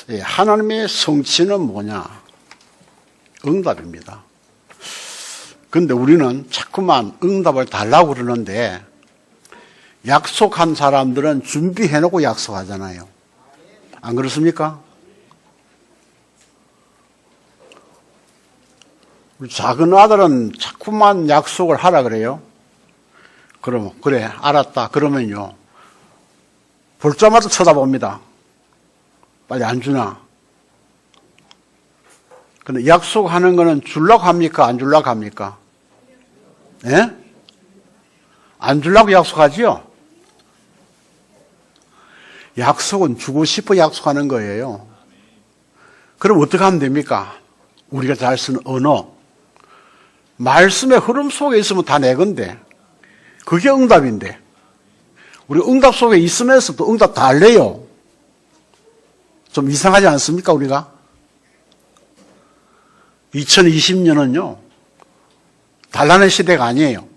하나님의 성취는 뭐냐? 응답입니다. 그런데 우리는 자꾸만 응답을 달라고 그러는데 약속한 사람들은 준비해놓고 약속하잖아요. 안 그렇습니까? 우리 작은 아들은 자꾸만 약속을 하라 그래요. 그러면 그래 알았다 그러면요 볼 때마다 쳐다봅니다. 빨리 안 주나? 근데 약속하는 거는 주려고 합니까? 안 주려고 합니까? 예? 안 주려고 약속하지요? 약속은 주고 싶어 약속하는 거예요. 그럼 어떻게 하면 됩니까? 우리가 잘 쓰는 언어. 말씀의 흐름 속에 있으면 다 내 건데 그게 응답인데 우리 응답 속에 있으면서 또 응답 다 알래요. 좀 이상하지 않습니까 우리가? 2020년은요 달라는 시대가 아니에요.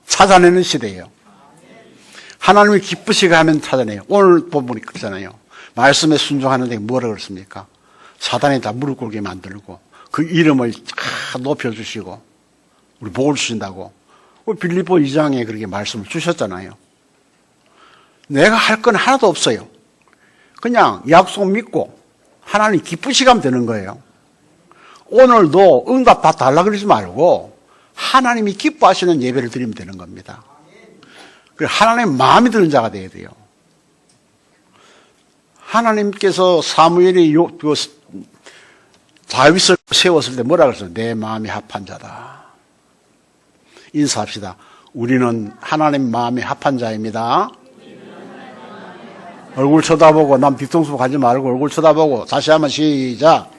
찾아내는 시대예요. 하나님이 기쁘시게 하면 찾아내요. 오늘 본문이 그렇잖아요. 말씀에 순종하는데 뭐라 그랬습니까? 사단이 다 무릎 꿇게 만들고 그 이름을 다 높여주시고 우리 복을 주신다고 빌립보 2장에 그렇게 말씀을 주셨잖아요. 내가 할 건 하나도 없어요. 그냥 약속 믿고 하나님 기쁘시게 하면 되는 거예요. 오늘도 응답 다 달라 그러지 말고 하나님이 기뻐하시는 예배를 드리면 되는 겁니다. 하나님 마음이 드는 자가 돼야 돼요. 하나님께서 사무엘이 다윗을 세웠을 때 뭐라 그랬어요? 내 마음이 합한 자다. 인사합시다. 우리는 하나님 마음이 합한 자입니다. 얼굴 쳐다보고 남 뒤통수 가지 말고 얼굴 쳐다보고 다시 한번 시작.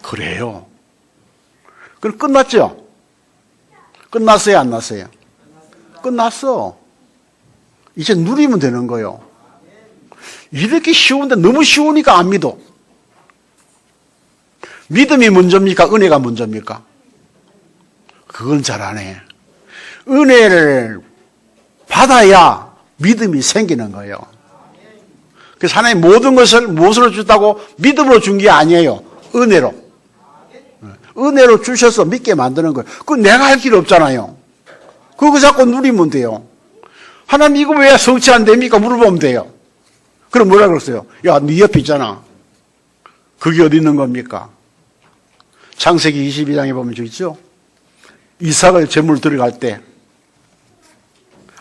그래요. 그럼 끝났죠? 끝났어요? 안 났어요? 끝났어. 이제 누리면 되는 거예요. 이렇게 쉬운데 너무 쉬우니까 안 믿어. 믿음이 먼저입니까? 은혜가 먼저입니까? 그건 잘 안 해. 은혜를 받아야 믿음이 생기는 거예요. 그래서 하나님 모든 것을 무엇으로 줬다고? 믿음으로 준 게 아니에요. 은혜로. 은혜로 주셔서 믿게 만드는 거예요. 그건 내가 할 길 없잖아요. 그거 자꾸 누리면 돼요. 하나님 이거 왜 성취 안 됩니까? 물어보면 돼요. 그럼 뭐라 그랬어요? 야, 네 옆에 있잖아. 그게 어디 있는 겁니까? 창세기 22장에 보면 저 있죠? 이삭을 제물 들어갈 때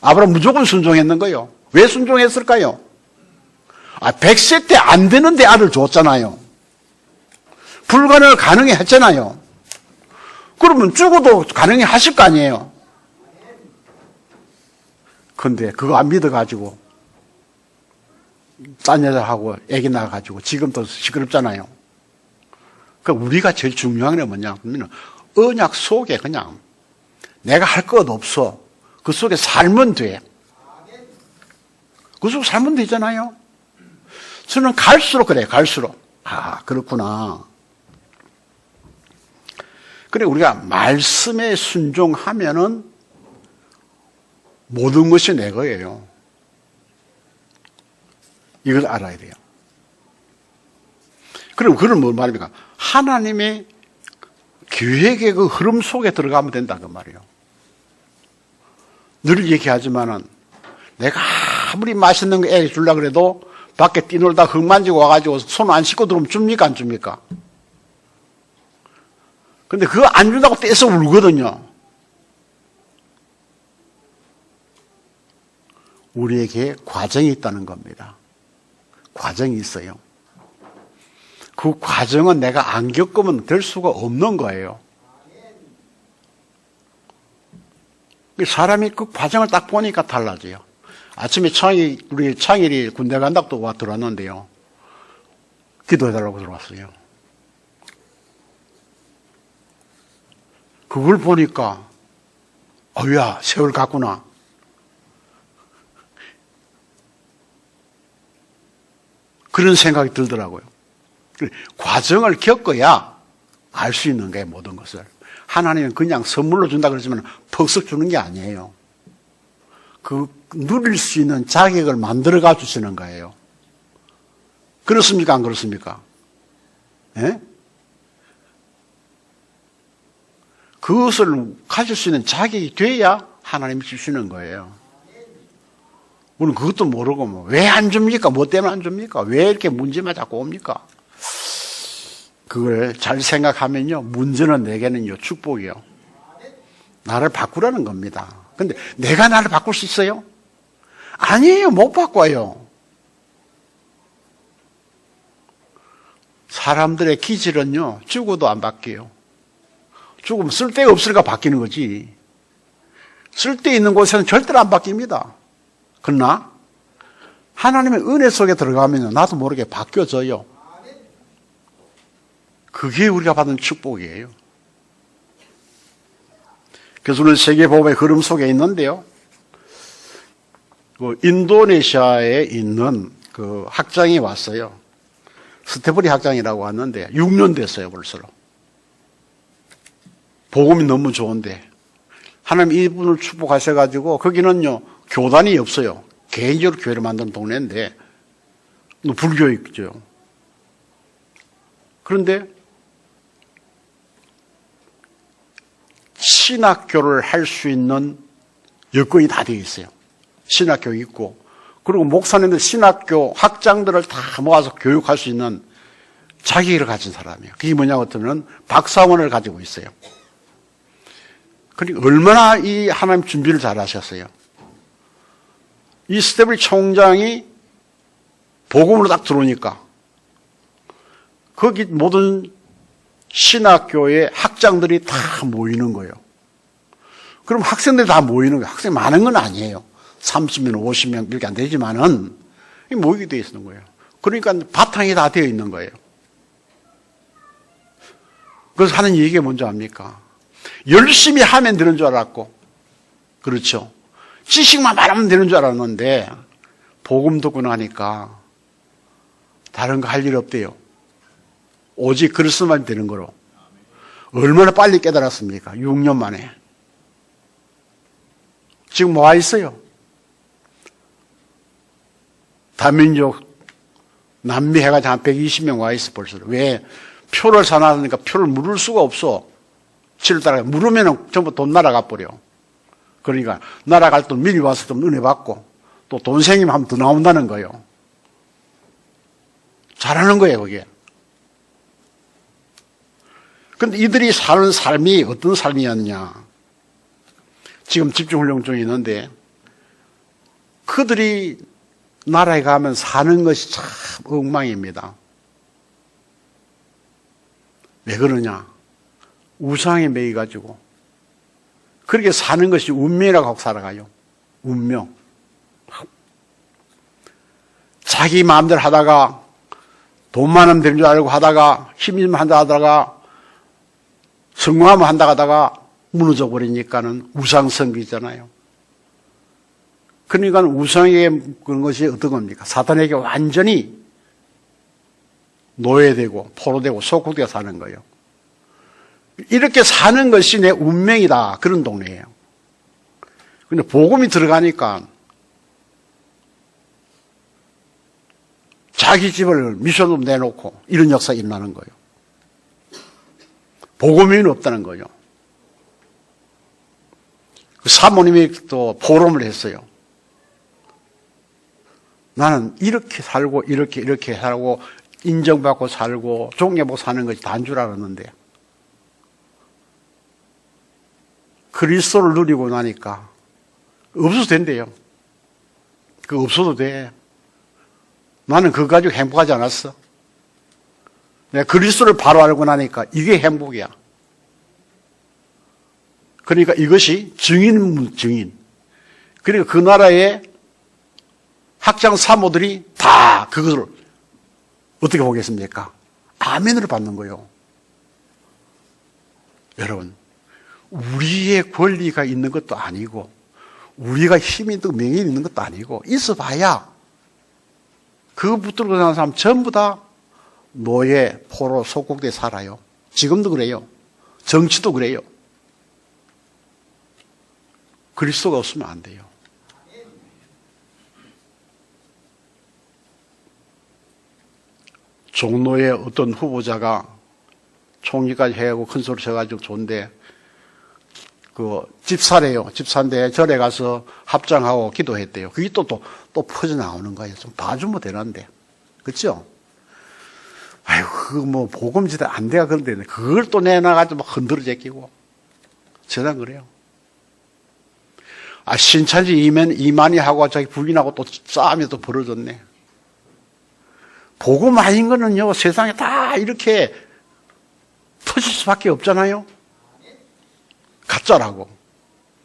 아브라함 무조건 순종했는 거예요. 왜 순종했을까요? 100세 때 안 되는데 아들 줬잖아요. 불가능을 가능해 했잖아요. 그러면 죽어도 가능해 하실 거 아니에요. 근데 그거 안 믿어가지고 딴 여자하고 애기 낳아가지고 지금도 시끄럽잖아요. 그러니까 우리가 제일 중요한 게 뭐냐 하면 언약 속에 그냥 내가 할 것 없어. 그 속에 살면 돼. 그 속에 살면 되잖아요. 저는 갈수록 그래요. 갈수록. 그렇구나. 그래 우리가 말씀에 순종하면은 모든 것이 내 거예요. 이걸 알아야 돼요. 그럼 그건 뭐 말입니까? 하나님의 계획의 그 흐름 속에 들어가면 된다 그 말이에요. 늘 얘기하지만은 내가 아무리 맛있는 거 애 주려고 그래도 밖에 뛰놀다 흙 만지고 와가지고 손 안 씻고 들어오면 줍니까 안 줍니까? 근데 그거 안 준다고 떼서 울거든요. 우리에게 과정이 있다는 겁니다. 과정이 있어요. 그 과정은 내가 안 겪으면 될 수가 없는 거예요. 사람이 그 과정을 딱 보니까 달라져요. 아침에 우리 창일이 군대 간다고 와 들어왔는데요. 기도해달라고 들어왔어요. 그걸 보니까, 야, 세월 갔구나. 그런 생각이 들더라고요. 과정을 겪어야 알 수 있는 거예요, 모든 것을. 하나님은 그냥 선물로 준다 그러지만 퍽썩 주는 게 아니에요. 그 누릴 수 있는 자격을 만들어가 주시는 거예요. 그렇습니까? 안 그렇습니까? 예? 그것을 가질 수 있는 자격이 돼야 하나님이 주시는 거예요. 우리는 그것도 모르고 뭐 왜 안 줍니까? 뭐 때문에 안 줍니까? 왜 이렇게 문제만 자꾸 옵니까? 그걸 잘 생각하면요, 문제는 내게는요 축복이요. 나를 바꾸라는 겁니다. 근데 내가 나를 바꿀 수 있어요? 아니에요. 못 바꿔요. 사람들의 기질은요, 죽어도 안 바뀌어요. 죽으면 쓸데가 없으니까 바뀌는 거지. 쓸데 있는 곳에는 절대로 안 바뀝니다. 그러나 하나님의 은혜 속에 들어가면 나도 모르게 바뀌어져요. 그게 우리가 받은 축복이에요. 그래서 우리는 세계복음의 흐름 속에 있는데요, 인도네시아에 있는 그 학장이 왔어요. 스테프리 학장이라고 하는데 6년 됐어요 벌써. 복음이 너무 좋은데 하나님 이분을 축복하셔가지고, 거기는요 교단이 없어요. 개인적으로 교회를 만든 동네인데 불교이죠. 그런데 신학교를 할 수 있는 여건이 다 되어 있어요. 신학교 있고, 그리고 목사님들 신학교 학장들을 다 모아서 교육할 수 있는 자격을 가진 사람이에요. 그게 뭐냐고 하면 박사원을 가지고 있어요. 그러니까 얼마나 이 하나님 준비를 잘 하셨어요. 이 스테블 총장이 복음으로 딱 들어오니까 거기 모든 신학교의 학장들이 다 모이는 거예요. 그럼 학생들이 다 모이는 거예요. 학생이 많은 건 아니에요. 30명, 50명 이렇게 안 되지만은 모이게 되어 있는 거예요. 그러니까 바탕이 다 되어 있는 거예요. 그래서 하는 얘기가 뭔지 압니까? 열심히 하면 되는 줄 알았고, 그렇죠. 지식만 많으면 되는 줄 알았는데 복음 듣고 나니까 다른 거 할 일 없대요. 오직 그리스도만 되는 거로. 얼마나 빨리 깨달았습니까? 6년 만에. 지금 와 있어요. 다민족 남미 해가지고 한 120명 와 있어 벌써. 왜? 표를 사놨으니까 표를 물을 수가 없어. 7달 물으면 전부 돈 날아가 버려. 그러니까 날아갈 때 미리 와서 좀 은혜 받고 또 돈 생기면 하면 더 나온다는 거예요. 잘하는 거예요 그게. 그런데 이들이 사는 삶이 어떤 삶이었냐. 지금 집중훈련 중에 있는데 그들이 나라에 가면 사는 것이 참 엉망입니다. 왜 그러냐. 우상에 매여가지고 그렇게 사는 것이 운명이라고 하고 살아가요. 운명. 자기 마음대로 하다가 돈 많으면 되는 줄 알고 하다가 힘있으면 한다 하다가 성공하면 한다 하다가 무너져 버리니까는 우상 섬기잖아요. 그러니까 우상에게 그런 것이 어떤 겁니까? 사탄에게 완전히 노예되고 포로되고 속국되어 사는 거예요. 이렇게 사는 것이 내 운명이다. 그런 동네예요. 근데 복음이 들어가니까 자기 집을 미션으로 내놓고 이런 역사가 일어나는 거예요. 복음이 없다는 거예요. 그 사모님이 또 포럼을 했어요. 나는 이렇게 살고 이렇게 살고 인정받고 살고 존경받고 사는 것이 다인 줄 알았는데 그리스도를 누리고 나니까 없어도 된대요. 그거 없어도 돼. 나는 그거 가지고 행복하지 않았어. 내가 그리스도를 바로 알고 나니까 이게 행복이야. 그러니까 이것이 증인. 그러니까 그 나라의 학장 사모들이 다 그것을 어떻게 보겠습니까? 아멘으로 받는 거예요. 여러분, 우리의 권리가 있는 것도 아니고 우리가 힘이 있고 명예가 있는 것도 아니고 있어봐야 그거 붙들고 사는 사람 전부 다 노예, 포로, 속국대에 살아요. 지금도 그래요. 정치도 그래요. 그리스도가 없으면 안 돼요. 종로의 어떤 후보자가 총리까지 해가고 큰 소리 쳐가지고 좋은데, 집사래요. 집사인데 절에 가서 합장하고 기도했대요. 그게 또 퍼져나오는 거예요. 좀 봐주면 되는데. 그렇죠? 아이고, 그거 복음지대 안 돼가 그런데, 그걸 또 내놔가지고 막 흔들어 제끼고. 세상 그래요. 신천지 이만희 하고 자기 부인하고 또 싸움이 또 벌어졌네. 복음 아닌 거는요, 세상에 다 이렇게 터질 수밖에 없잖아요. 가짜라고.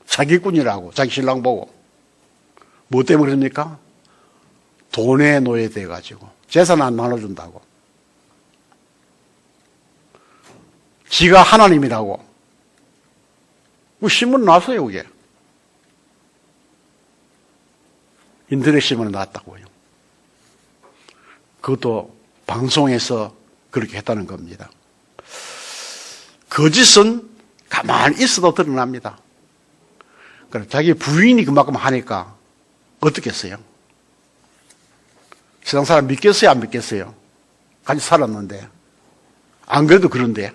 사기꾼이라고. 자기 신랑 보고. 뭐 때문에 그럽니까? 돈에 노예돼가지고. 재산 안 나눠준다고. 지가 하나님이라고. 신문 나왔어요, 그게. 인터넷 신문에 나왔다고요. 그것도 방송에서 그렇게 했다는 겁니다. 거짓은 가만히 있어도 드러납니다. 그러니까 자기 부인이 그만큼 하니까 어떻겠어요? 세상 사람 믿겠어요? 안 믿겠어요? 같이 살았는데. 안 그래도 그런데.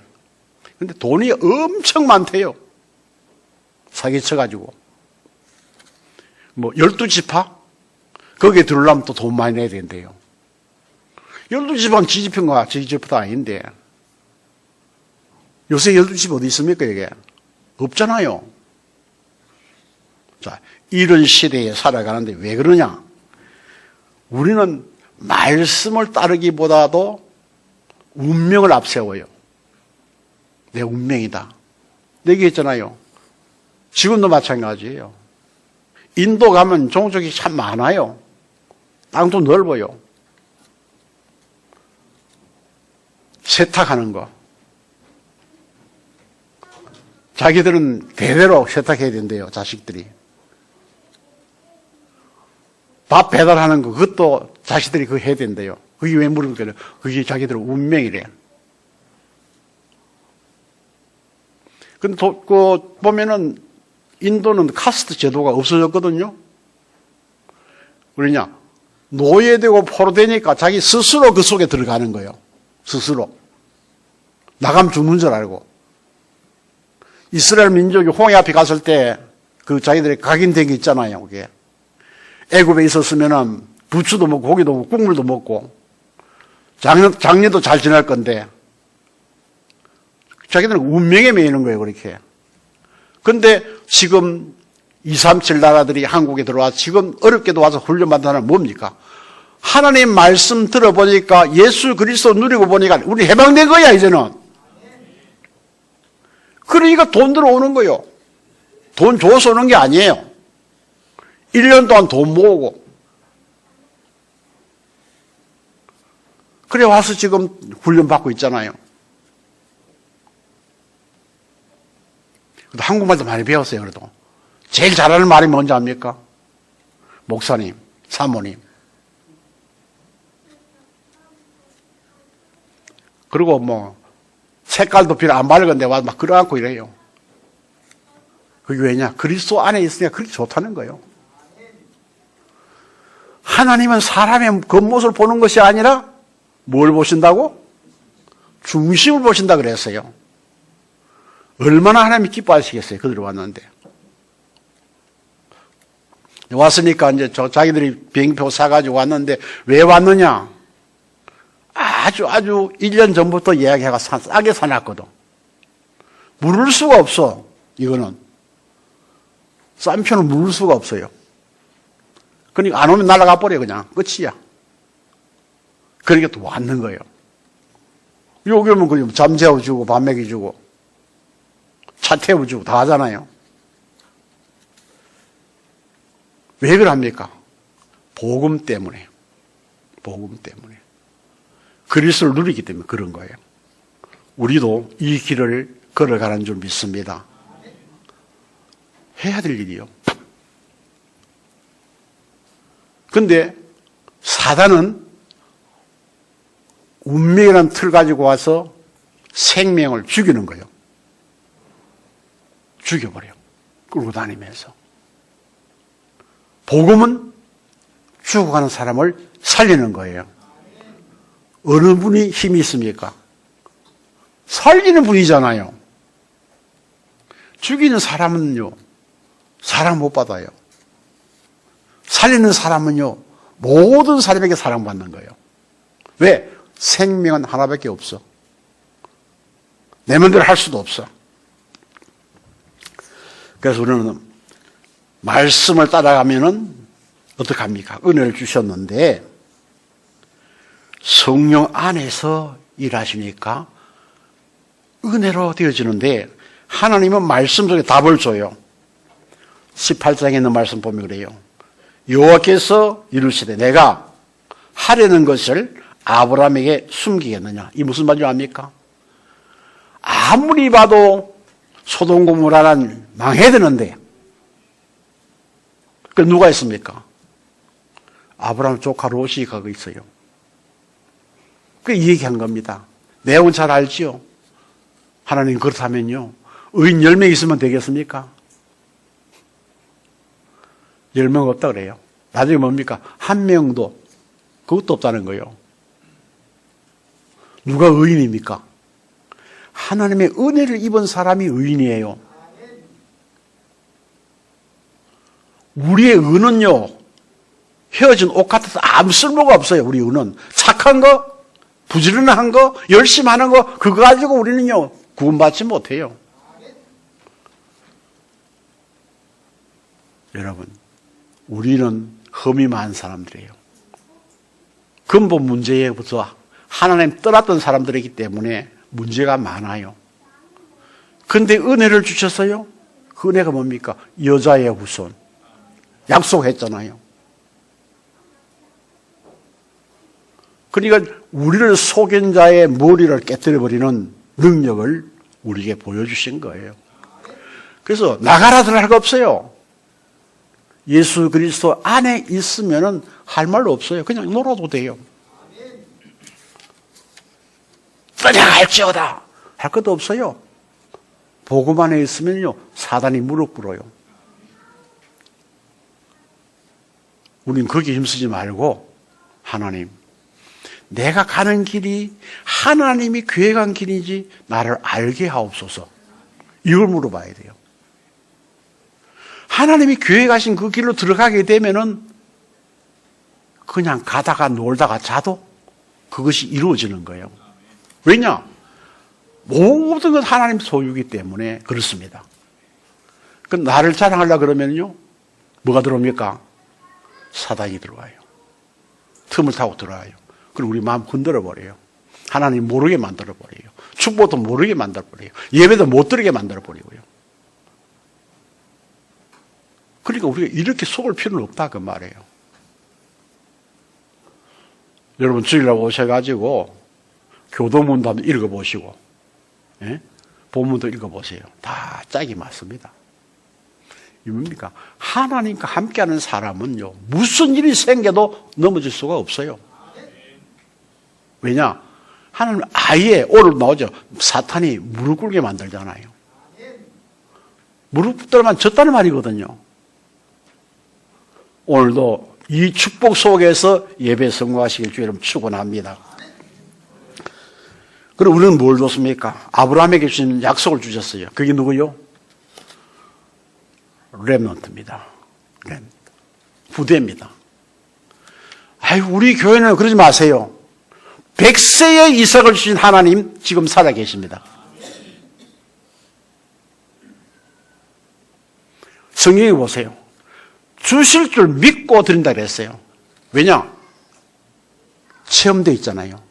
근데 돈이 엄청 많대요. 사기쳐가지고. 12지파? 거기에 들어오려면 또 돈 많이 내야 된대요. 12지파는 지지표인가 지지표도 아닌데. 요새 12집 어디 있습니까, 이게? 없잖아요. 자, 이런 시대에 살아가는데 왜 그러냐? 우리는 말씀을 따르기보다도 운명을 앞세워요. 내 운명이다. 얘기했잖아요. 지금도 마찬가지예요. 인도 가면 종족이 참 많아요. 땅도 넓어요. 세탁하는 거. 자기들은 대대로 세탁해야 된대요, 자식들이. 밥 배달하는 거, 그것도 자식들이 그거 해야 된대요. 그게 왜 물을까요? 그게 자기들 운명이래. 근데 보면은 인도는 카스트 제도가 없어졌거든요. 그러냐? 노예되고 포로되니까 자기 스스로 그 속에 들어가는 거예요. 스스로. 나가면 죽는 줄 알고. 이스라엘 민족이 홍해 앞에 갔을 때 그 자기들이 각인된 게 있잖아요. 그게. 애굽에 있었으면은 부추도 먹고 고기도 먹고 국물도 먹고 장례도 잘 지낼 건데 자기들은 운명에 매이는 거예요. 그렇게. 근데 지금 237 나라들이 한국에 들어와서 지금 어렵게도 와서 훈련받는 사람은 뭡니까? 하나님 말씀 들어보니까 예수 그리스도 누리고 보니까 우리 해방된 거야, 이제는. 그러니까 돈 들어오는 거예요. 돈 줘서 오는 게 아니에요. 1년 동안 돈 모으고. 그래 와서 지금 훈련받고 있잖아요. 한국말도 많이 배웠어요, 그래도. 제일 잘하는 말이 뭔지 압니까? 목사님, 사모님. 그리고 색깔도 필요 안 밝은데 와서 막 끌어안고 이래요. 그게 왜냐? 그리스도 안에 있으니까 그렇게 좋다는 거예요. 하나님은 사람의 겉모습을 보는 것이 아니라 뭘 보신다고? 중심을 보신다 그랬어요. 얼마나 하나님이 기뻐하시겠어요? 그들이 왔는데. 왔으니까 이제 자기들이 비행기표 사가지고 왔는데 왜 왔느냐? 아주 1년 전부터 예약해가 싸게 사놨거든. 물을 수가 없어. 이거는. 싼 표는 물을 수가 없어요. 그러니까 안 오면 날아가 버려 그냥. 끝이야. 그러니까 또 왔는 거예요. 여기 오면 그냥 잠 재워주고 밥 먹여주고 차 태워주고 다 하잖아요. 왜 그럽니까? 복음 때문에. 복음 때문에. 그리스도를 누리기 때문에 그런 거예요. 우리도 이 길을 걸어가는 줄 믿습니다. 해야 될 일이요. 근데 사단은 운명이라는 틀 가지고 와서 생명을 죽이는 거예요. 죽여버려. 끌고 다니면서. 복음은 죽어가는 사람을 살리는 거예요. 어느 분이 힘이 있습니까? 살리는 분이잖아요. 죽이는 사람은요, 사랑 못 받아요. 살리는 사람은요, 모든 사람에게 사랑받는 거예요. 왜? 생명은 하나밖에 없어. 내 마음대로 할 수도 없어. 그래서 우리는 말씀을 따라가면은 어떻게 합니까? 은혜를 주셨는데 성령 안에서 일하시니까 은혜로 되어지는데 하나님은 말씀 속에 답을 줘요. 18장에 있는 말씀 보면 그래요. 여호와께서 이르시되 내가 하려는 것을 아브라함에게 숨기겠느냐. 이 무슨 말인지 압니까? 아무리 봐도 소돔 고모라는 망해야 되는데 그 누가 있습니까? 아브라함 조카 롯이 거기 있어요. 그 얘기한 겁니다. 내용은 잘 알지요. 하나님 그렇다면요. 의인 10명 있으면 되겠습니까? 10명 없다 그래요. 나중에 뭡니까? 한 명도 그것도 없다는 거예요. 누가 의인입니까? 하나님의 은혜를 입은 사람이 의인이에요. 우리의 의는요, 헤어진 옷 같아서 아무 쓸모가 없어요. 우리 의는 착한 거, 부지런한 거, 열심히 하는 거, 그거 가지고 우리는요 구원받지 못해요. 여러분, 우리는 흠이 많은 사람들이에요. 근본 문제에부터 하나님 떠났던 사람들이기 때문에 문제가 많아요. 근데 은혜를 주셨어요? 그 은혜가 뭡니까? 여자의 후손. 약속했잖아요. 그러니까 우리를 속인 자의 머리를 깨뜨려버리는 능력을 우리에게 보여주신 거예요. 그래서 나가라들 할 거 없어요. 예수 그리스도 안에 있으면은 할 말도 없어요. 그냥 놀아도 돼요. 떠나갈지어다 할 것도 없어요. 복음 안에 있으면요 사단이 무릎 꿇어요. 우린 거기에 힘쓰지 말고 하나님, 내가 가는 길이 하나님이 계획한 길인지 나를 알게 하옵소서. 이걸 물어봐야 돼요. 하나님이 계획하신 그 길로 들어가게 되면은 그냥 가다가 놀다가 자도 그것이 이루어지는 거예요. 왜냐? 모든 건 하나님 소유이기 때문에 그렇습니다. 그 나를 자랑하려고 그러면요 뭐가 들어옵니까? 사단이 들어와요. 틈을 타고 들어와요. 그리고 우리 마음 흔들어버려요. 하나님 모르게 만들어버려요. 축복도 모르게 만들어버려요. 예배도 못 드리게 만들어버리고요. 그러니까 우리가 이렇게 속을 필요는 없다 그 말이에요. 여러분 주일날 오셔가지고 교도문도 한번 읽어보시고, 예? 본문도 읽어보세요. 다 짝이 맞습니다. 이 뭡니까? 하나님과 함께하는 사람은요 무슨 일이 생겨도 넘어질 수가 없어요. 왜냐? 하나님 아예 오늘 나오죠. 사탄이 무릎 꿇게 만들잖아요. 무릎 꿇더만 졌다는 말이거든요. 오늘도 이 축복 속에서 예배 성공하시길 주 여러분 축원합니다. 그럼 우리는 뭘 줬습니까? 아브라함에게 주신 약속을 주셨어요. 그게 누구요? 렘넌트입니다. 부대입니다. 아유, 우리 교회는 그러지 마세요. 100세의 이삭을 주신 하나님 지금 살아계십니다. 성경에 보세요. 주실 줄 믿고 드린다 그랬어요. 왜냐? 체험되어 있잖아요.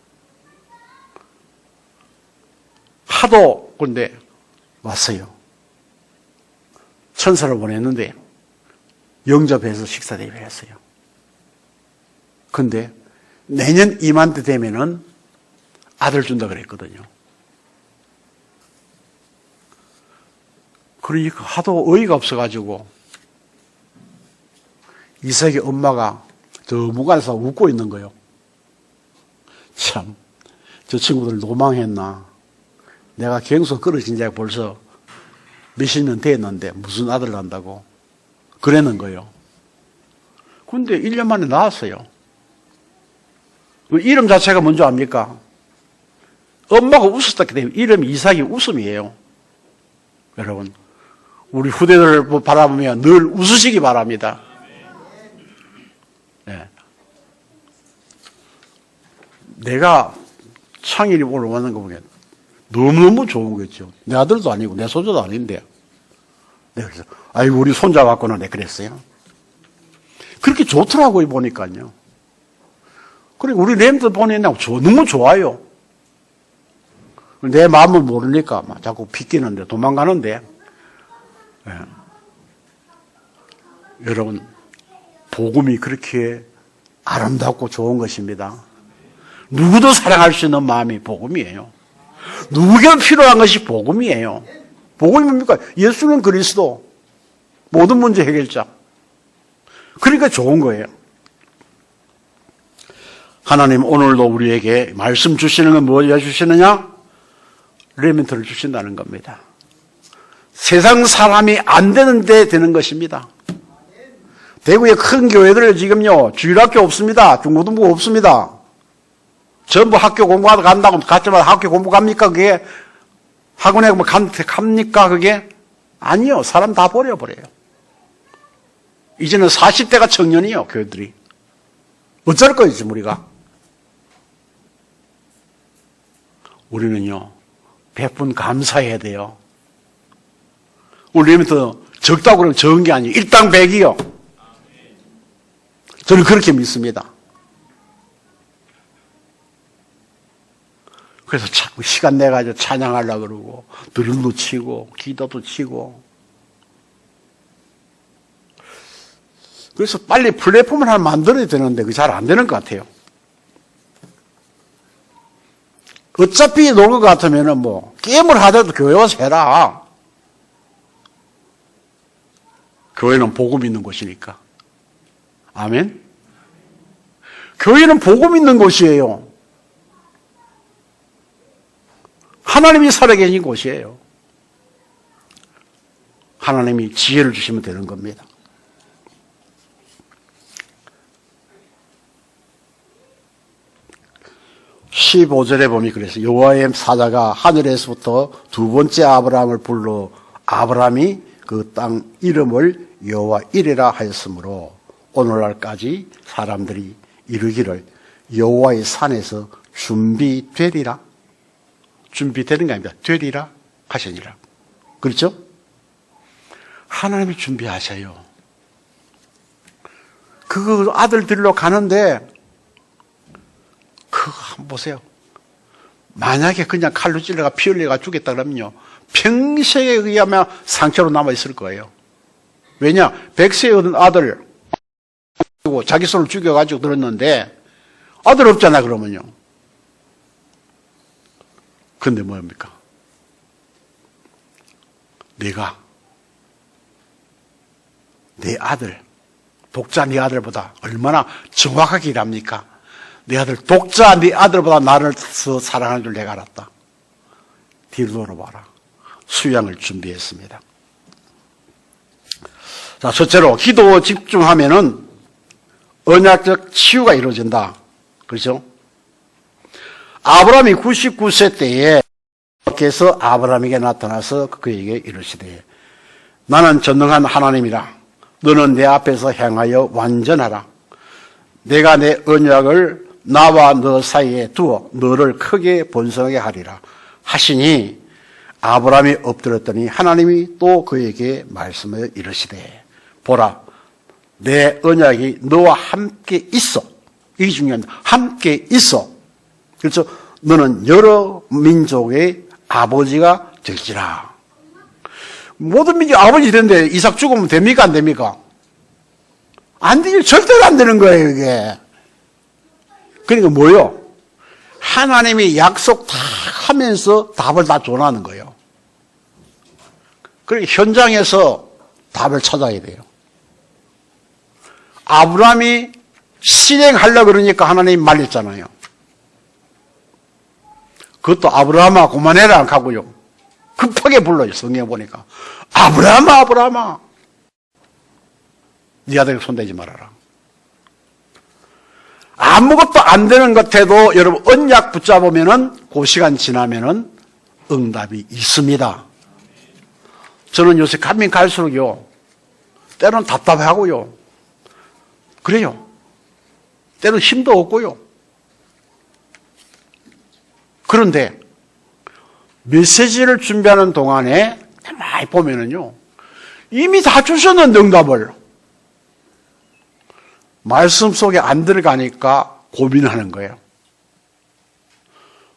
하도 근데 왔어요. 천사를 보냈는데 영접해서 식사 대접을 했어요. 근데 내년 이맘때 되면은 아들 준다 그랬거든요. 그러니까 하도 어이가 없어가지고 이삭의 엄마가 저 무관에서 웃고 있는 거예요. 참, 저 친구들 노망했나. 내가 갱소 끊어진 지가 벌써 몇십 년 됐는데 무슨 아들 난다고 그랬는 거예요. 근데 1년 만에 나왔어요. 이름 자체가 뭔지 압니까? 엄마가 웃었기 때문에 이름 이삭이 웃음이에요. 여러분, 우리 후대들을 바라보며 늘 웃으시기 바랍니다. 네. 내가 창일이 오늘 오는 거 보면 너무너무 좋은 거죠. 내 아들도 아니고 내 손자도 아닌데. 네, 그래서 아이고 우리 손자 갖고는 내 그랬어요. 그렇게 좋더라고요 보니까요. 그리고 우리 램들 보내는 너무 좋아요. 내 마음을 모르니까 막 자꾸 비끼는데 도망가는데. 네. 여러분 복음이 그렇게 아름답고 좋은 것입니다. 누구도 사랑할 수 있는 마음이 복음이에요. 누구에게 필요한 것이 복음이에요. 복음이 뭡니까? 예수는 그리스도. 모든 문제 해결자. 그러니까 좋은 거예요. 하나님 오늘도 우리에게 말씀 주시는 건 뭘 주시느냐? 레멘트를 주신다는 겁니다. 세상 사람이 안 되는데 되는 것입니다. 대구의 큰 교회들 지금요 주일학교 없습니다. 중고등부 없습니다. 전부 학교 공부하다 간다고 갔지만 학교 공부 갑니까? 그게 학원에 뭐 갑니까? 그게 아니요. 사람 다 버려버려요. 이제는 40대가 청년이요. 교회들이. 어쩔 거예요 지금 우리가. 우리는요 100분 감사해야 돼요. 우리부터 적다고 그러면 적은 게 아니에요. 일당 100이요. 저는 그렇게 믿습니다. 그래서 자꾸 시간 내가지고 찬양하려고 그러고 드럼도 치고 기도도 치고 그래서 빨리 플랫폼을 하나 만들어야 되는데 그게 잘 안 되는 것 같아요. 어차피 놀 것 같으면은 뭐 게임을 하더라도 교회 와서 해라. 교회는 복음 있는 곳이니까. 아멘. 교회는 복음 있는 곳이에요. 하나님이 살아계신 곳이에요. 하나님이 지혜를 주시면 되는 겁니다. (15절에) 보면 그래서 여호와의 사자가 하늘에서부터 두 번째 아브라함을 불러 아브라함이 그 땅 이름을 여호와 이레라 하였으므로 오늘날까지 사람들이 이르기를 여호와의 산에서 준비되리라. 준비되는 게 아닙니다. 되리라 하시니라. 그렇죠? 하나님이 준비하셔요. 그 아들 들러 가는데 그거 한번 보세요. 만약에 그냥 칼로 찔러가 피 흘려가 죽겠다 그러면요 평생에 의하면 상처로 남아있을 거예요. 왜냐? 100세의 얻은 아들 자기 손을 죽여가지고 들었는데 아들 없잖아 그러면요. 근데 뭡니까? 내가 내 아들 독자 네 아들보다 얼마나 정확하게 일합니까? 내 아들 독자 네 아들보다 나를 더 사랑하는 줄 내가 알았다. 뒤로 돌아봐라. 수양을 준비했습니다. 자, 첫째로 기도 집중하면은 언약적 치유가 이루어진다. 그렇죠? 아브라함이 99세 때에 께서 아브라함에게 나타나서 그에게 이르시되 나는 전능한 하나님이라. 너는 내 앞에서 행하여 완전하라. 내가 내 언약을 나와 너 사이에 두어 너를 크게 번성하게 하리라 하시니 아브라함이 엎드렸더니 하나님이 또 그에게 말씀하여 이르시되 보라 내 언약이 너와 함께 있어. 이게 중요합니다. 함께 있어. 그래서 너는 여러 민족의 아버지가 될지라. 모든 민족 아버지 되는데 이삭 죽으면 됩니까 안 됩니까? 안 되죠. 절대로 안 되는 거예요 이게. 그러니까 뭐요? 하나님이 약속 다 하면서 답을 다 전하는 거예요. 그러니까 현장에서 답을 찾아야 돼요. 아브라함이 실행하려고 그러니까 하나님이 말렸잖아요. 그것도 아브라함아 그만해라 하고요. 급하게 불러요. 성경에 보니까. 아브라함아 아브라함아 네 아들 손대지 말아라. 아무것도 안 되는 것 같아도 여러분 언약 붙잡으면은 그 시간 지나면은 응답이 있습니다. 저는 요새 가면 갈수록요, 때로는 답답하고요. 그래요. 때로는 힘도 없고요. 그런데 메시지를 준비하는 동안에 많이 보면은요, 이미 다 주셨는데 응답을. 말씀 속에 안 들어가니까 고민하는 거예요.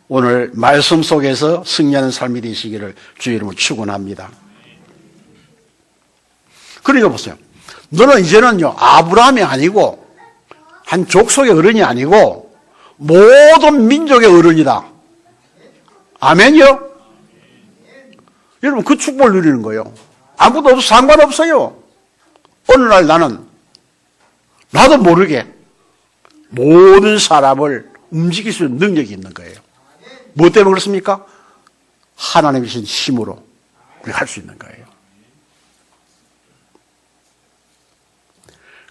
오늘 말씀 속에서 승리하는 삶이 되시기를 주의 이름으로 축원합니다. 그러니까 보세요. 너는 이제는요, 아브라함이 아니고 한 족속의 어른이 아니고 모든 민족의 어른이다. 아멘이요? 여러분 그 축복을 누리는 거예요. 아무도 없어 상관없어요. 어느 날 나도 모르게 모든 사람을 움직일 수 있는 능력이 있는 거예요. 뭐 때문에 그렇습니까? 하나님의 주신 힘으로 우리가 할 수 있는 거예요.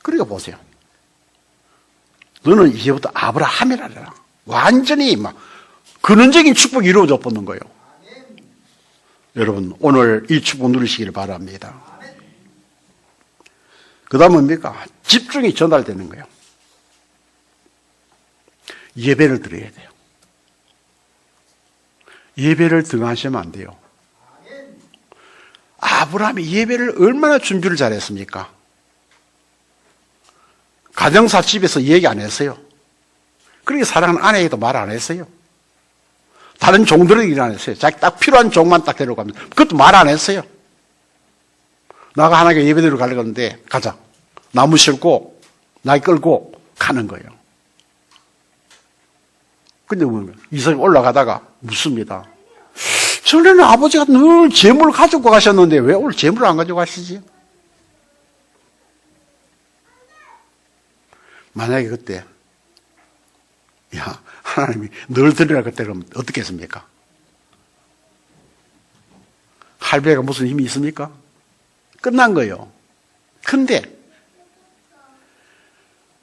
그러니까 보세요. 너는 이제부터 아브라함이라라. 완전히 막 근원적인 축복이 이루어져 버는 거예요. 여러분 오늘 이 축복 누리시기를 바랍니다. 그 다음은 뭡니까? 집중이 전달되는 거예요. 예배를 드려야 돼요. 예배를 등한시하면 안 돼요. 아브라함이 예배를 얼마나 준비를 잘했습니까? 가정사 집에서 얘기 안 했어요. 그렇게 사랑하는 아내에게도 말 안 했어요. 다른 종들에게 일 안 했어요. 자기 딱 필요한 종만 딱 데려가면 그것도 말 안 했어요. 나가 하나님께 예배드리러 가려고 하는데 가자. 나무 싣고 나이 끌고 가는 거예요. 근데 이성이 올라가다가 묻습니다. 전에는 아버지가 늘 재물을 가지고 가셨는데 왜 오늘 재물을 안 가지고 가시지? 만약에 그때 하나님이 늘 드리라 그때 그러면 어떻게 했습니까? 할배가 무슨 힘이 있습니까? 끝난 거예요. 근데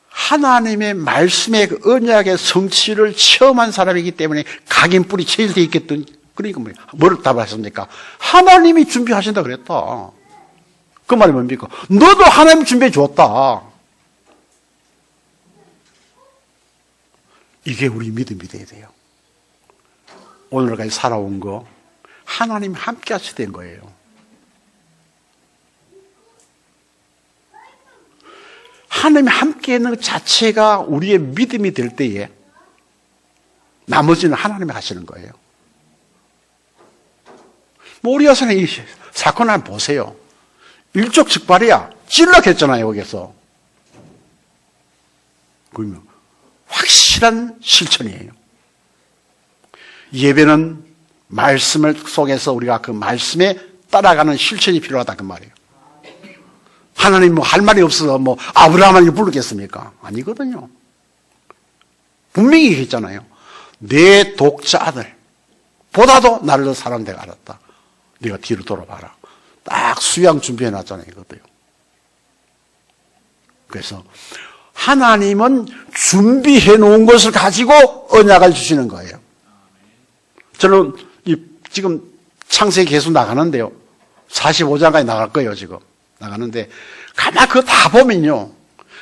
하나님의 말씀의 그 언약의 성취를 체험한 사람이기 때문에 각인 뿌리 체질되어 있겠더니 그러니까 뭐를 답하셨습니까? 하나님이 준비하신다 그랬다. 그 말이 뭡니까? 너도 하나님 준비해 줬다. 이게 우리 믿음이 돼야 돼요. 오늘까지 살아온 거 하나님 함께 하시 된 거예요. 하나님이 함께 있는 것 자체가 우리의 믿음이 될 때에 나머지는 하나님이 하시는 거예요. 우리 여사는 이 사건 한번 보세요. 일촉즉발이야. 찔러겠잖아요, 여기서. 그러면 확실한 실천이에요. 예배는 말씀을 속에서 우리가 그 말씀에 따라가는 실천이 필요하다 그 말이에요. 하나님 할 말이 없어서 아브라함을 부르겠습니까? 아니거든요. 분명히 얘기했잖아요. 내 독자 아들 보다도 나를 더 사랑하는 내가 알았다. 네가 뒤로 돌아봐라. 딱 수양 준비해 놨잖아요. 이것도요. 그래서 하나님은 준비해 놓은 것을 가지고 언약을 주시는 거예요. 저는 지금 창세기 계속 나가는데요. 45장까지 나갈 거예요, 지금. 나가는데, 가만 그거 다 보면요.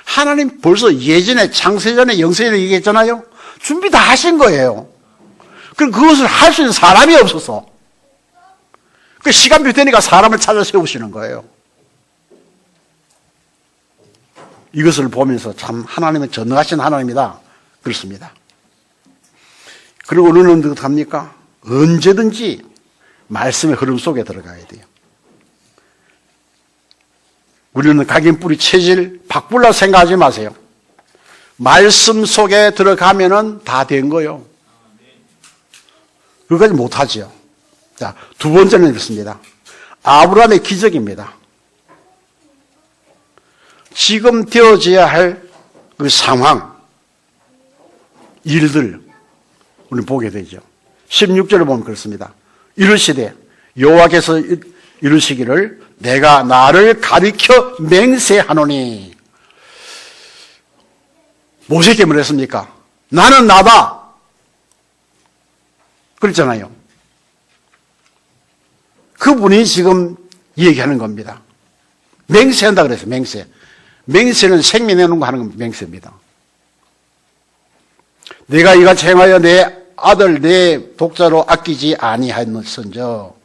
하나님 벌써 예전에, 창세전에, 영세전에 얘기했잖아요. 준비 다 하신 거예요. 그럼 그것을 할 수 있는 사람이 없어서. 그 시간표 되니까 사람을 찾아 세우시는 거예요. 이것을 보면서 참 하나님은 전능하신 하나님이다. 그렇습니다. 그리고 우리는 어떻게 합니까? 언제든지 말씀의 흐름 속에 들어가야 돼요. 우리는 각인 뿌리 체질 바꾸려고 생각하지 마세요. 말씀 속에 들어가면은 다 된 거예요. 그것까지 못하죠. 자, 두 번째는 이렇습니다. 아브라함의 기적입니다. 지금 되어져야 할 그 상황, 일들, 우리 보게 되죠. 16절을 보면 그렇습니다. 이르시되 여호와께서 이르시기를 내가 나를 가리켜 맹세하노니. 모세에게 뭐랬습니까? 나는 나다. 그랬잖아요. 그분이 지금 얘기하는 겁니다. 맹세한다 그랬어요. 맹세. 맹세는 생명 내는 거 하는 건 맹세입니다. 내가 이같이 행하여 내 아들 내 독자로 아끼지 아니하였은저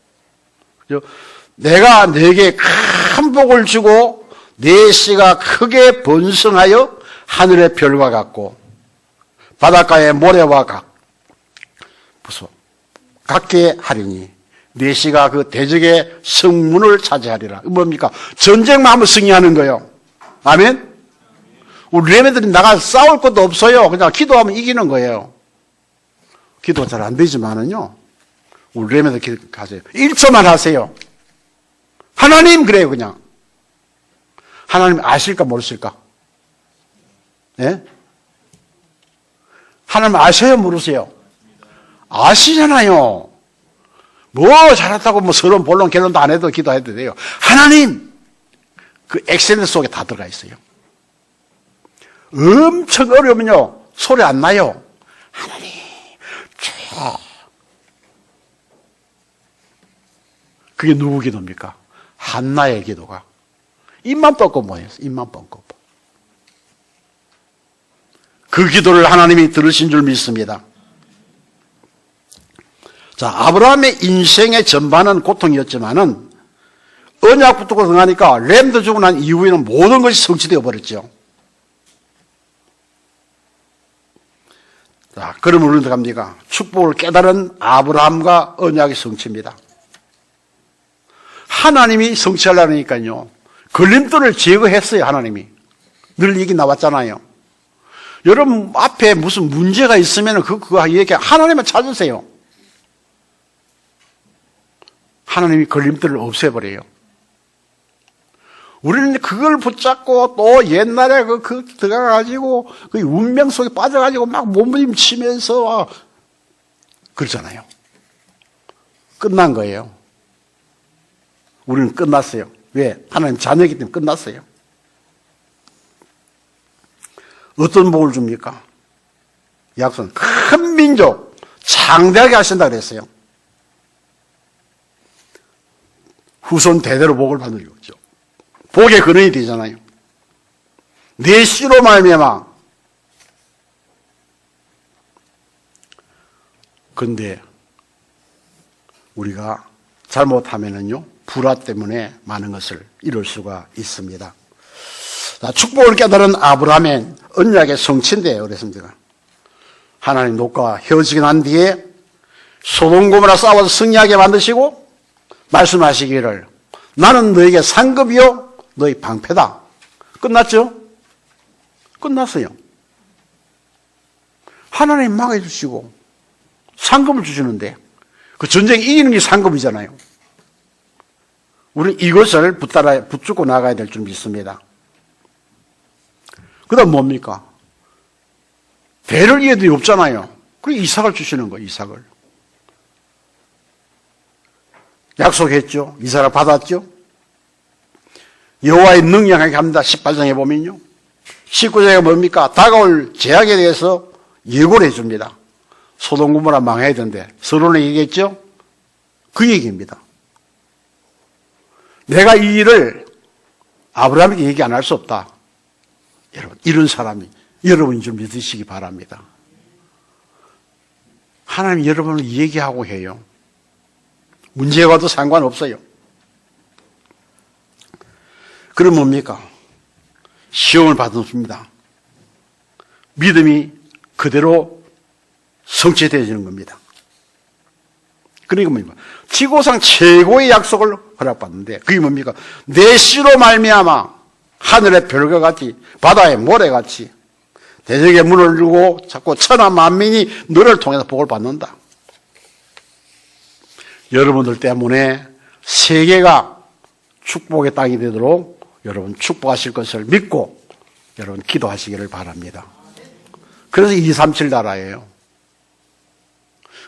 내가 네게 큰 복을 주고 네 씨가 크게 번성하여 하늘의 별과 같고 바닷가의 모래와 같게 하리니 네 씨가 그 대적의 성문을 차지하리라. 뭡니까? 전쟁만 하면 승리하는 거예요. 아멘? 우리 레메들이 나가 싸울 것도 없어요. 그냥 기도하면 이기는 거예요. 기도가 잘 안 되지만은요. 우리 레메들 가세요. 1초만 하세요. 하나님 그래요 그냥. 하나님 아실까 모르실까? 예? 하나님 아셔요 모르세요? 아시잖아요. 뭐 잘했다고 뭐 서론 본론 결론도 안 해도 기도해도 돼요. 하나님 그 엑셀 속에 다 들어가 있어요. 엄청 어려우면요 소리 안 나요. 하나님 주여. 그게 누구 기도입니까? 한나의 기도가. 입만 뻗고 뭐예요? 입만 뻗고. 그 기도를 하나님이 들으신 줄 믿습니다. 자, 아브라함의 인생의 전반은 고통이었지만은 언약 붙고 등하니까 램도 주고 난 이후에는 모든 것이 성취되어 버렸죠. 자, 그러면 우리는 갑니까? 축복을 깨달은 아브라함과 언약의 성취입니다. 하나님이 성취하려니까요. 걸림돌을 제거했어요, 하나님이. 늘 얘기 나왔잖아요. 여러분 앞에 무슨 문제가 있으면 그거 얘기 하나님을 찾으세요. 하나님이 걸림돌을 없애버려요. 우리는 그걸 붙잡고 또 옛날에 들어가가지고 그 운명 속에 빠져가지고 막 몸부림치면서 그러잖아요. 끝난 거예요. 우리는 끝났어요. 왜? 하나님 자녀이기 때문에 끝났어요. 어떤 복을 줍니까? 약속은 큰 민족, 장대하게 하신다 그랬어요. 후손 대대로 복을 받는 거죠. 복의 근원이 되잖아요. 내 씨로 말미암아. 근데 우리가 잘못하면은요 불화 때문에 많은 것을 이룰 수가 있습니다. 자, 축복을 깨달은 아브라함의 언약의 성취인데요. 그랬습니다. 하나님 녹과 헤어지고 난 뒤에 소돔 고모라 싸워서 승리하게 만드시고 말씀하시기를 나는 너에게 상급이요 너희 방패다. 끝났죠? 끝났어요. 하나님 막아주시고 상급을 주시는데 그 전쟁 이기는 게 상급이잖아요. 우리는 이것을 붙잡고 나가야 될 줄 믿습니다. 그 다음 뭡니까? 대를 이어야 돼 없잖아요. 그래서 이삭을 주시는 거예요. 이삭을. 약속했죠. 이삭을 받았죠. 여호와의 능력하게 합니다. 18장에 보면요. 19장에 뭡니까? 다가올 재앙에 대해서 예고를 해줍니다. 소돔 고모라 망해야 되는데 서론에 얘기했죠. 그 얘기입니다. 내가 이 일을 아브라함에게 얘기 안 할 수 없다. 여러분, 이런 사람이 여러분인 줄 믿으시기 바랍니다. 하나님이 여러분을 얘기하고 해요. 문제가 와도 상관없어요. 그럼 뭡니까? 시험을 받습니다. 믿음이 그대로 성취되어지는 겁니다. 그러니까 뭡니까? 지고상 최고의 약속을 허락받는데 그게 뭡니까? 내 씨로 말미암아 하늘의 별과 같이 바다의 모래같이 대적의 문을 열고 자꾸 천하 만민이 너를 통해서 복을 받는다. 여러분들 때문에 세계가 축복의 땅이 되도록 여러분 축복하실 것을 믿고 여러분 기도하시기를 바랍니다. 그래서 237 나라예요.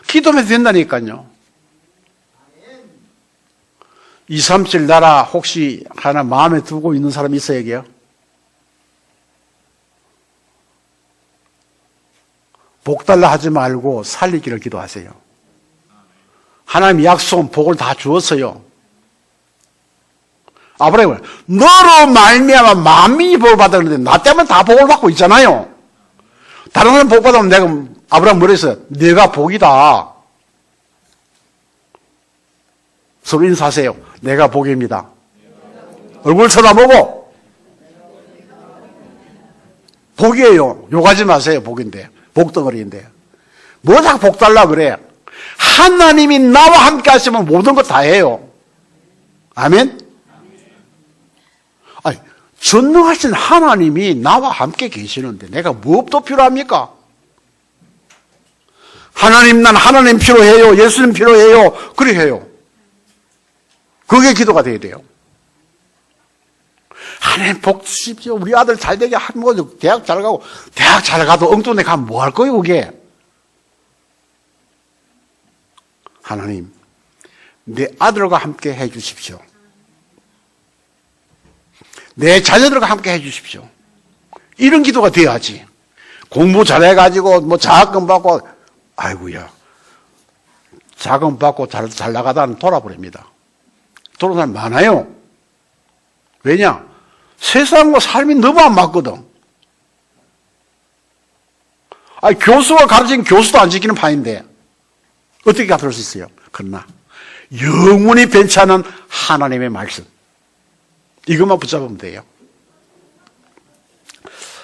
기도면 된다니까요. 237 나라 혹시 하나 마음에 두고 있는 사람 있어요, 여기요? 복 달라 하지 말고 살리기를 기도하세요. 하나님 약속은 복을 다 주었어요. 아브라함은 너로 말미암아 만민이 복을 받았는데 나 때문에 다 복을 받고 있잖아요. 다른 사람 복 받으면 내가 아브라함 뭐라 했어요? 내가 복이다. 서로 인사하세요. 내가 복입니다. 얼굴 쳐다보고 복이에요. 욕하지 마세요. 복인데. 복덩어리인데. 뭐 자꾸 복 달라 그래. 하나님이 나와 함께 하시면 모든 거 다 해요. 아멘? 아니, 전능하신 하나님이 나와 함께 계시는데 내가 무엇도 필요합니까? 하나님, 난 하나님 필요해요. 예수님 필요해요. 그래 해요. 그게 기도가 돼야 돼요. 하나님 복 주십시오. 우리 아들 잘 되게 하고 대학 잘 가고 대학 잘 가도 엉뚱해 가면 뭐 할 거예요 그게? 하나님 내 아들과 함께 해 주십시오. 내 자녀들과 함께 해 주십시오. 이런 기도가 돼야지. 공부 잘해가지고 뭐 장학금 받고 아이고야 자금 받고 잘 나가다는 돌아버립니다. 돌아다니는 사람 많아요. 왜냐? 세상과 삶이 너무 안 맞거든. 아니, 교수가 가르친 교수도 안 지키는 판인데 어떻게 가르칠 수 있어요? 그러나 영원히 변치 않은 하나님의 말씀 이것만 붙잡으면 돼요.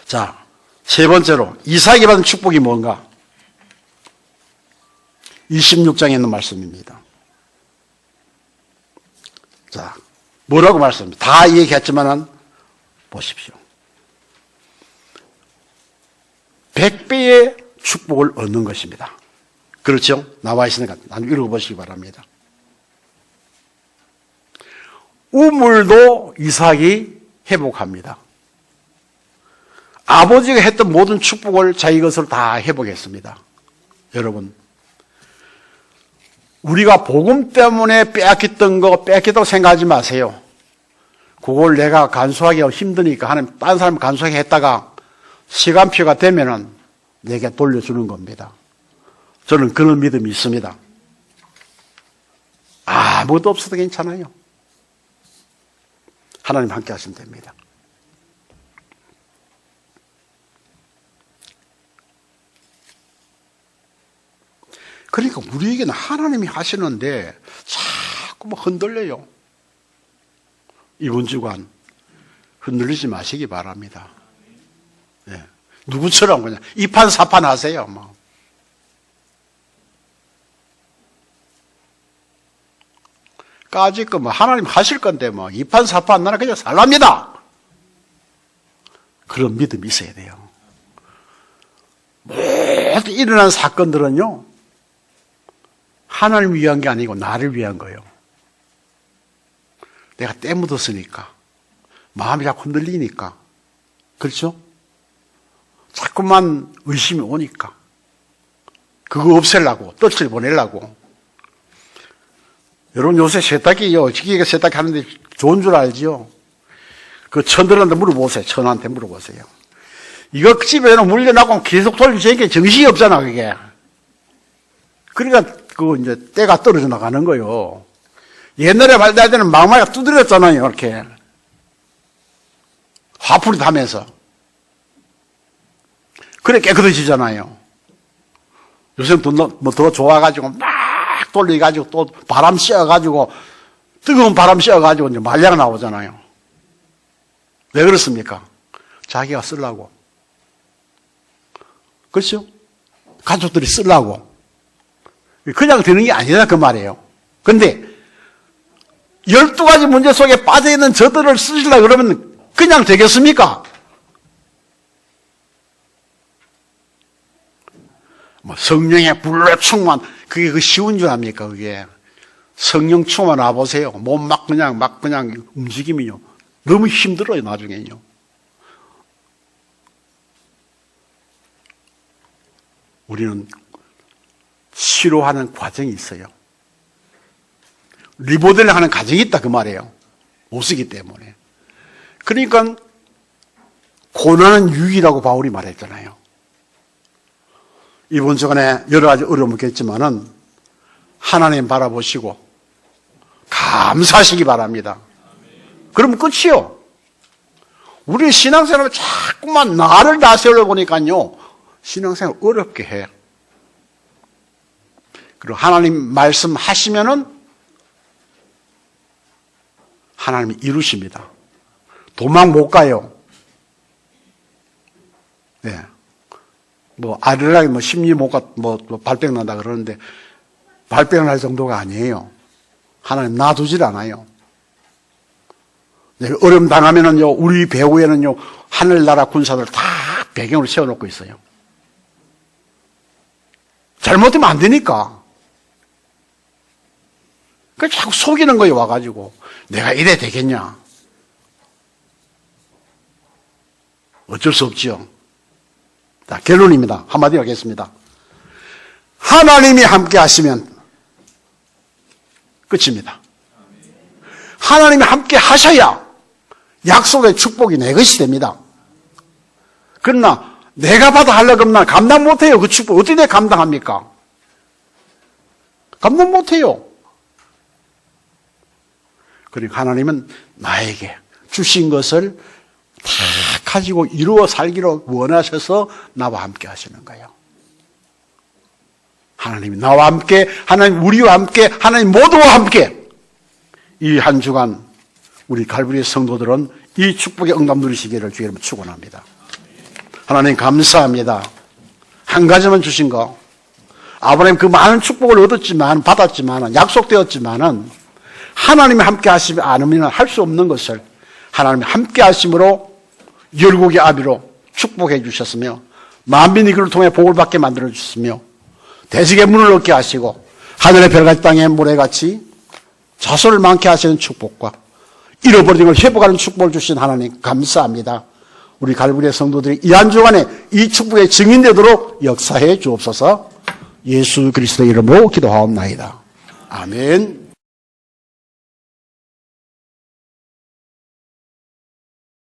자, 세 번째로 이삭이 받은 축복이 뭔가? 26장에 있는 말씀입니다. 자, 뭐라고 말씀합니다. 다 얘기했지만은 보십시오. 100배의 축복을 얻는 것입니다. 그렇죠? 나와 있으니까 나는 읽어보시기 바랍니다. 우물도 이삭이 회복합니다. 아버지가 했던 모든 축복을 자기 것으로 다 회복했습니다. 여러분, 우리가 복음 때문에 빼앗겼던 거 빼앗겼다고 생각하지 마세요. 그걸 내가 간수하기가 힘드니까 하는 다른 사람 간수하게 했다가 시간표가 되면은 내게 돌려주는 겁니다. 저는 그런 믿음이 있습니다. 아무것도 없어도 괜찮아요. 하나님 함께 하시면 됩니다. 그러니까 우리에게는 하나님이 하시는데 자꾸 뭐 흔들려요. 이번 주간 흔들리지 마시기 바랍니다. 네. 누구처럼 그냥 이판사판 하세요. 뭐. 까짓 거 뭐 하나님 하실 건데 뭐 이판사판 나는 그냥 살랍니다. 그런 믿음이 있어야 돼요. 모든 일어난 사건들은요 하나님을 위한 게 아니고 나를 위한 거예요. 내가 때 묻었으니까 마음이 자꾸 흔들리니까 그렇죠? 자꾸만 의심이 오니까 그거 없애려고 떡칠 보내려고. 여러분 요새 세탁기요 기계가 세탁기 하는데 좋은 줄 알지요? 그 천들한테 물어보세요. 천한테 물어보세요. 이거 집에는 물려놓고 계속 돌리니까 정신이 없잖아 그게. 그러니까 그거 이제 때가 떨어져 나가는 거예요. 옛날에 발달 때는 막마가 두드렸잖아요, 이렇게. 화풀이 타면서. 그래 깨끗해지잖아요. 요새는 더 좋아가지고 막 돌려가지고 또 바람 씌워가지고 뜨거운 바람 씌워가지고 이제 말려가 나오잖아요. 왜 그렇습니까? 자기가 쓰려고. 그렇죠? 가족들이 쓰려고. 그냥 되는 게 아니라 그 말이에요. 근데 12가지 문제 속에 빠져있는 저들을 쓰시려고 그러면 그냥 되겠습니까? 뭐 성령의 불로 충만, 그게 그 쉬운 줄 압니까, 그게? 성령 충만 와보세요. 몸 막 그냥 움직이면요. 너무 힘들어요, 나중에는요. 우리는 치료하는 과정이 있어요. 리모델링 하는 과정이 있다 그 말이에요. 못 쓰기 때문에. 그러니까 고난은 유익이라고 바울이 말했잖아요. 이번 주간에 여러 가지 어려움이 있겠지만은 하나님 바라보시고 감사하시기 바랍니다. 그러면 끝이요. 우리 신앙생활을 자꾸만 나를 다스리려 보니까요, 신앙생활 어렵게 해요. 그리고 하나님 말씀하시면은 하나님이 이루십니다. 도망 못 가요. 네. 아들락이 심리 못 가, 발병 난다 그러는데, 발병 날 정도가 아니에요. 하나님 놔두질 않아요. 네, 어려움 당하면은요, 우리 배후에는요, 하늘나라 군사들 다 배경으로 세워놓고 있어요. 잘못되면 안 되니까. 그래서 자꾸 속이는 거예요, 와가지고. 내가 이래 되겠냐? 어쩔 수 없지요. 자, 결론입니다. 한마디로 하겠습니다. 하나님이 함께 하시면 끝입니다. 하나님이 함께 하셔야 약속의 축복이 내 것이 됩니다. 그러나 내가 받아 하려고 하면 감당 못해요. 그 축복 어떻게 내가 감당합니까? 감당 못해요. 그러니까 하나님은 나에게 주신 것을 다 가지고 이루어 살기로 원하셔서 나와 함께 하시는 거예요. 하나님이 나와 함께, 하나님 우리와 함께, 하나님 모두와 함께 이 한 주간 우리 갈보리 성도들은 이 축복의 응답 누리시기를 주의 이름으로 축원합니다. 하나님 감사합니다. 한 가지만 주신 거, 아브라함 그 많은 축복을 얻었지만, 받았지만, 약속되었지만은 하나님이 함께 하시지 않으면 할 수 없는 것을 하나님이 함께 하심으로 열국의 아비로 축복해 주셨으며, 만민이 그를 통해 복을 받게 만들어 주셨으며, 대식의 문을 얻게 하시고 하늘의 별같이 땅의 모래같이 자손을 많게 하시는 축복과 잃어버린 걸 회복하는 축복을 주신 하나님 감사합니다. 우리 갈보리의 성도들이 이 한 주간에 이 축복의 증인되도록 역사해 주옵소서. 예수 그리스도의 이름으로 기도하옵나이다. 아멘.